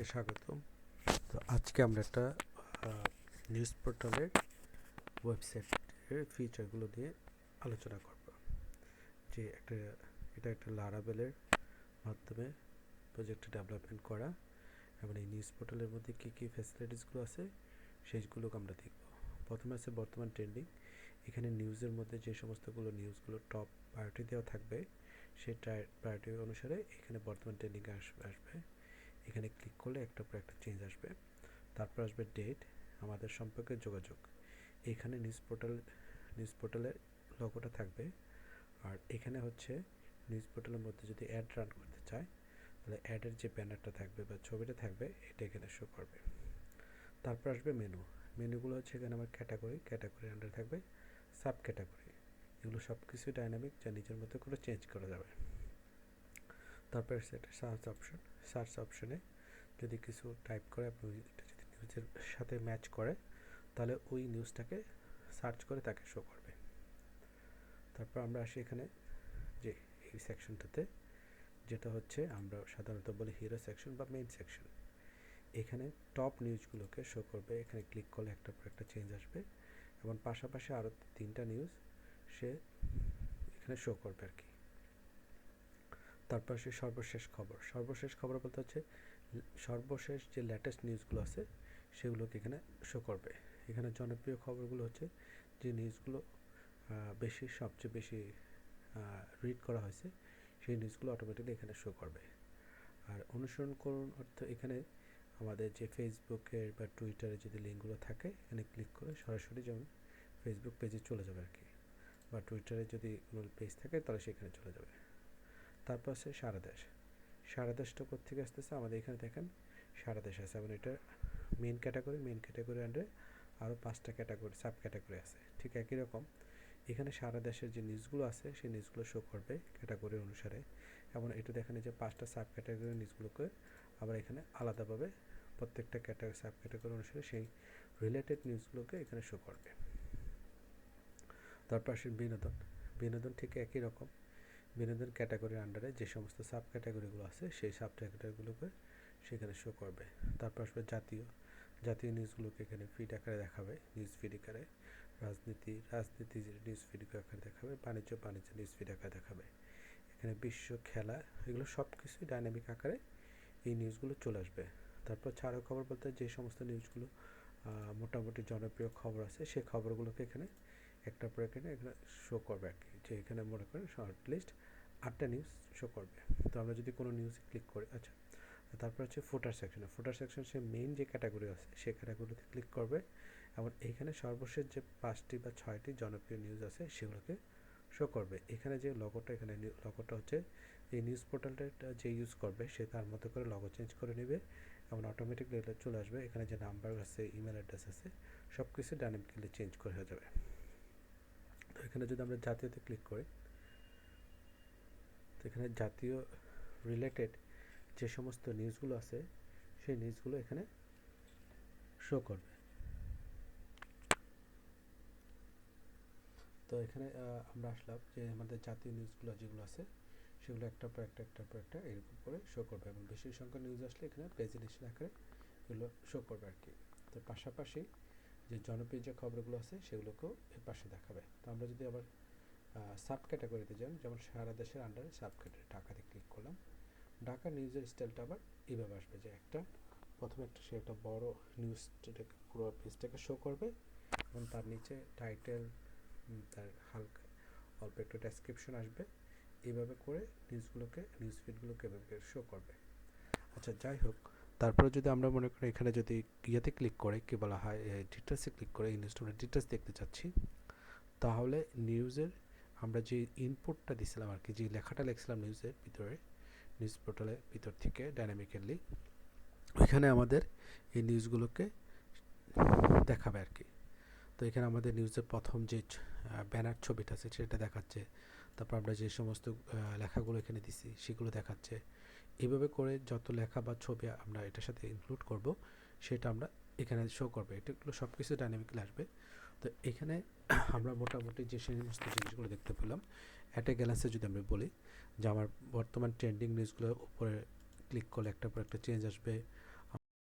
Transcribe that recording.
সবাইকে স্বাগতম। তো আজকে আমরা একটা নিউজ পোর্টালের ওয়েবসাইটের ফিচারগুলো নিয়ে আলোচনা করব। যে এটা একটা লারাভেলের মাধ্যমে প্রজেক্টে ডেভেলপমেন্ট করা এবং এই নিউজ পোর্টালের মধ্যে কী কী ফ্যাসিলিটিসগুলো আছে সেইগুলোকে আমরা দেখব। প্রথমে আছে বর্তমান ট্রেন্ডিং। এখানে নিউজের মধ্যে যে সমস্তগুলো নিউজগুলো টপ প্রায়োরিটি দেওয়া থাকবে সেই প্রায়োরিটি অনুসারে এখানে বর্তমান ট্রেন্ডিংয়ে আসবে। এখানে ক্লিক করলে একটার পর একটা চেঞ্জ আসবে। তারপর আসবে ডেট, আমাদের সম্পর্কে যোগাযোগ। এখানে নিউজ পোর্টালের লোগোটা থাকবে। আর এখানে হচ্ছে নিউজ পোর্টালের মধ্যে যদি অ্যাড রান করতে চায় তাহলে অ্যাডের যে ব্যানারটা থাকবে বা ছবিটা থাকবে এটা এখানে শো করবে। তারপর আসবে মেনুগুলো হচ্ছে এখানে আমার ক্যাটাগরি আন্ডারে থাকবে সাব ক্যাটাগরি। এগুলো সব কিছু ডাইনামিক, যা নিজের মতো করে চেঞ্জ করা যাবে। তারপর সেটা সার্চ অপশনে যদি কিছু টাইপ করে আপনি এটা যদি নিউজের সাথে ম্যাচ করে তাহলে ওই নিউজটাকে সার্চ করে তাকে শো করবে। তারপর আমরা আসি এখানে যে এই সেকশনটাতে, যেটা হচ্ছে আমরা সাধারণত বলি হিরো সেকশন বা মেইন সেকশন। এখানে টপ নিউজগুলোকে শো করবে। এখানে ক্লিক করলে একটার পর একটা চেঞ্জ আসবে এবং পাশাপাশি আরও 3টা নিউজ সে এখানে শো করবে আর কি। তারপর আসে সর্বশেষ খবর বলতে হচ্ছে সর্বশেষ যে লেটেস্ট নিউজগুলো আছে সেগুলোকে এখানে শো করবে। এখানে জনপ্রিয় খবরগুলো হচ্ছে যে নিউজগুলো সবচেয়ে বেশি রিড করা হয়েছে সেই নিউজগুলো অটোমেটিকলি এখানে শো করবে। আর অনুসরণ করুন অর্থ এখানে আমাদের যে ফেসবুকের বা টুইটারে যদি লিঙ্কগুলো থাকে এখানে ক্লিক করে সরাসরি যেমন ফেসবুক পেজে চলে যাবে আর কি, বা টুইটারে যদি কোনো পেজ থাকে তাহলে সেখানে চলে যাবে। তারপর আছে সারা দেশটা কোত্থেকে আসতেছে, আমাদের এখানে দেখেন সারা দেশ আছে এবং এটা মেন ক্যাটাগরি আন্ডারে আরও 5টা ক্যাটাগরি সাব ক্যাটাগরি আছে। ঠিক একই রকম এখানে সারা দেশের যে নিউজগুলো আছে সেই নিউজগুলো শো করবে ক্যাটাগরি অনুসারে। এবং এটা দেখেন যে 5টা সাব ক্যাটাগরি নিউজগুলোকে আবার এখানে আলাদাভাবে প্রত্যেকটা সাব ক্যাটাগরি অনুসারে সেই রিলেটেড নিউজগুলোকে এখানে শো করবে। তারপর আসেন বিনোদন ঠিক একই রকম। বিনোদন ক্যাটাগরির আন্ডারে যে সমস্ত সাব ক্যাটাগরিগুলো আছে সেই সাব ক্যাটাগরিগুলোকে সেখানে শো করবে। তারপর আসবে জাতীয় নিউজগুলোকে এখানে ফিড আকারে দেখাবে, নিউজ ফিড আকারে। রাজনীতি নিউজ ফিড আকারে দেখাবে। বাণিজ্য নিউজ ফিড আকারে দেখাবে। এখানে বিশ্ব খেলা, এগুলো সব কিছুই ডাইনামিক আকারে এই নিউজগুলো চলে আসবে। তারপর ছাড়া খবর বলতে যে সমস্ত নিউজগুলো মোটামুটি জনপ্রিয় খবর আছে সেই খবরগুলোকে এখানে একটার পর এখানে শো করবে আর কি। যে এখানে মনে করেন শর্ট লিস্ট 8টা নিউজ শো করবে। তো আমরা যদি কোনো নিউজে ক্লিক করি, আচ্ছা, তারপর হচ্ছে ফুটার সেকশন সে মেইন যে ক্যাটাগরি আছে সেই ক্যাটাগরিতে ক্লিক করবে এবং এইখানে সর্বশেষ যে 5টি বা 6টি জনপ্রিয় নিউজ আছে সেগুলোকে শো করবে। এখানে যে লগোটা হচ্ছে এই নিউজ পোর্টালটা যে ইউজ করবে সে তার মতো করে লগো চেঞ্জ করে নেবে এবং অটোমেটিকলি এটা চলে আসবে। এখানে যে নাম্বার আছে, ইমেল অ্যাড্রেস আছে, সব কিছু ডাইনামিক্যালি চেঞ্জ করে হয়ে যাবে। তো এখানে যদি আমরা জাতীয়তে ক্লিক করি, তো এখানে জাতীয় রিলেটেড যে সমস্ত নিউজগুলো আছে সেই নিউজগুলো এখানে শো করবে। তো এখানে আমরা আসলাম যে আমাদের জাতীয় নিউজগুলো যেগুলো আছে সেগুলো একটার পর একটা এরকম করে শো করবে এবং বেশি সংখ্যক নিউজ আসলে এখানে প্রেজেন্টেশন আকারে এগুলো শো করবে আর কি। তো পাশাপাশি যে জনপ্রিয় যে খবরগুলো আছে সেগুলোকেও এর পাশে দেখাবে। তো আমরা যদি আবার সাব ক্যাটাগরিতে যান, যেমন সারা দেশের আন্ডারে সাব ক্যাটাগরি ঢাকাতে ক্লিক করলাম, ঢাকা নিউজের স্টাইলটা আবার এইভাবে আসবে যে প্রথমে সে একটা বড় নিউজটাকে পুরো পেজটাকে শো করবে এবং তার নিচে টাইটেল, তার হালকা অল্প একটু ডেসক্রিপশন আসবে। এইভাবে করে নিউজ ফিডগুলোকে এভাবে শো করবে। আচ্ছা, যাই হোক, তারপরে যদি আমরা মনে করি এখানে যদি ইয়েতে ক্লিক করে কি বলা হয় ডিটেলসে ক্লিক করে এই নিউজটা আমরা ডিটেলস দেখতে চাচ্ছি, তাহলে নিউজের আমরা যে ইনপুটটা দিছিলাম আর কি, যে লেখাটা লিখছিলাম নিউজের ভিতরে, নিউজ পোর্টালের ভিতর থেকে ডাইনামিক্যালি ওইখানে আমাদের এই নিউজগুলোকে দেখাবে আর কি। তো এখানে আমাদের নিউজের প্রথম যে ব্যানার ছবিটা আছে সেটা দেখাচ্ছে। তারপর আমরা যে সমস্ত লেখাগুলো এখানে দিছি সেগুলো দেখাচ্ছে। এইভাবে করে যত লেখা বা ছবি আমরা এটার সাথে ইনক্লুড করব সেটা আমরা এখানে শো করবে। এটাগুলো সব কিছু ডাইনামিক্যালি আসবে। তো এখানে আমরা মোটামুটি যে সমস্ত জিনিসগুলো দেখতে পেলাম, অ্যাট এ গ্যালান্সে যদি আমরা বলি যে আমার বর্তমান ট্রেন্ডিং নিউজগুলোর উপরে ক্লিক করলে একটার পর একটা চেঞ্জ আসবে।